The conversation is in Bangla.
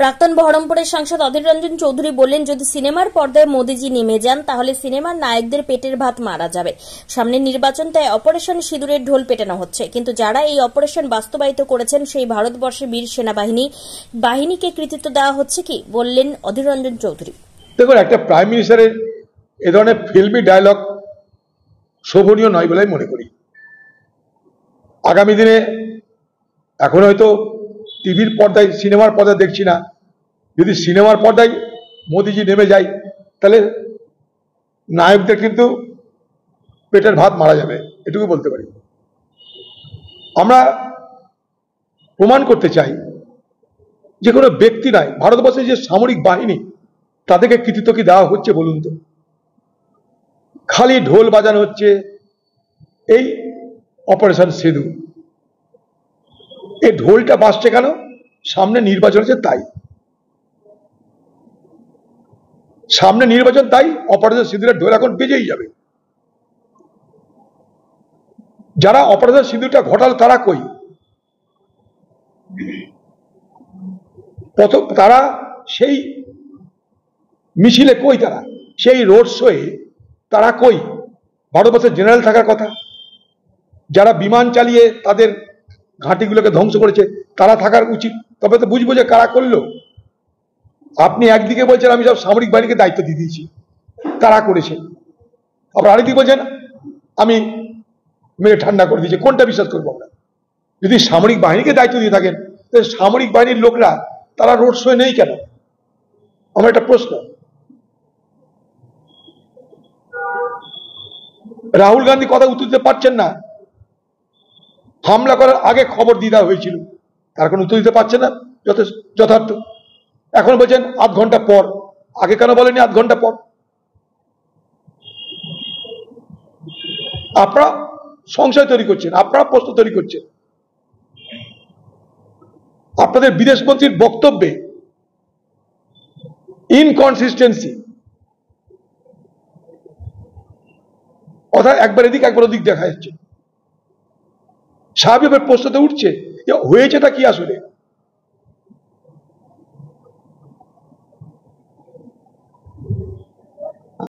প্রাক্তন বহরমপুরের সাংসদ অধীর রঞ্জন চৌধুরী বললেন, যদি সিনেমার পর্দায় মোদিজি নেমে যান তাহলে সিনেমার নায়কদের পেটের ভাত মারা যাবে। সামনে নির্বাচন, তাই অপারেশন সিঁদুরের ঢোল পেটানো হচ্ছে, কিন্তু যারা এই অপারেশন বাস্তবায়িত করেছেন সেই ভারতবর্ষের বীর সেনাবাহিনীকে কৃতিত্ব দেওয়া হচ্ছে কি, বললেন অধীর রঞ্জন চৌধুরী। দেখুন, একটা প্রাইম মিনিস্টারের এ ধরনের ফিল্মি ডায়লগ শোভনীয় নয় বলে মনে করি। আগামী দিনে এখন হয়তো টিভির পর্দায়, সিনেমার পর্দায় দেখছি না, যদি সিনেমার পর্দায় মোদিজি নেমে যায় তাহলে নায়কদের কিন্তু পেটের ভাত মারা যাবে, এটুকু বলতে পারি। আমরা প্রমাণ করতে চাই যে কোনো ব্যক্তি নয়, ভারতবর্ষের যে সামরিক বাহিনী তাদেরকে কৃতিত্ব কি দেওয়া হচ্ছে বলুন তো? খালি ঢোল বাজানো হচ্ছে এই অপারেশন সিঁদুর। এই ঢোলটা বাজছে কেন? সামনে নির্বাচন আছে তাই, সামনে নির্বাচন তাই অপারেশন সিঁদুরের ঢোল এখন বেজেই যাবে। যারা অপারেশন সিঁদুরটা ঘটালো তারা কই? প্রথম তারা সেই মিছিলে কই? তারা সেই রোড শোয়ে তারা কই? ভারতবর্ষের জেনারেল থাকার কথা, যারা বিমান চালিয়ে তাদের ঘাঁটিগুলোকে ধ্বংস করেছে তারা থাকার উচিত, তবে তো বুঝবো যে কারা করলো। আপনি একদিকে বলছেন আমি সব সামরিক বাহিনীকে দায়িত্ব দিয়ে দিয়েছি, কারা করেছে, আবার আরেকদিকে বলছেন আমি মেরে ঠান্ডা করে দিয়েছি। কোনটা বিশ্বাস করবো আমরা? যদি সামরিক বাহিনীকে দায়িত্ব দিয়ে থাকেন তাহলে সামরিক বাহিনীর লোকরা তারা রোড শোয়ে নেই কেন? আমার একটা প্রশ্ন। রাহুল গান্ধী কথা উত্তর দিতে পারছেন না, হামলা করার আগে খবর দিয়ে দেওয়া হয়েছিল, তার কোনো উত্তর দিতে পারছে না যথার্থ। এখন বলছেন আধ ঘন্টা পর, আগে কেন বলেনি আধ ঘন্টা পর? আপনারা সংশয় তৈরি করছেন, আপনারা প্রশ্ন তৈরি করছেন। আপনাদের বিদেশ মন্ত্রীর বক্তব্যে ইনকনসিস্টেন্সি, অর্থাৎ একবার এদিক একবার ওদিক দেখা যাচ্ছে। স্বাভাবিকভাবে প্রশ্ন তো উঠছে যে হয়েছেটা কি আসলে।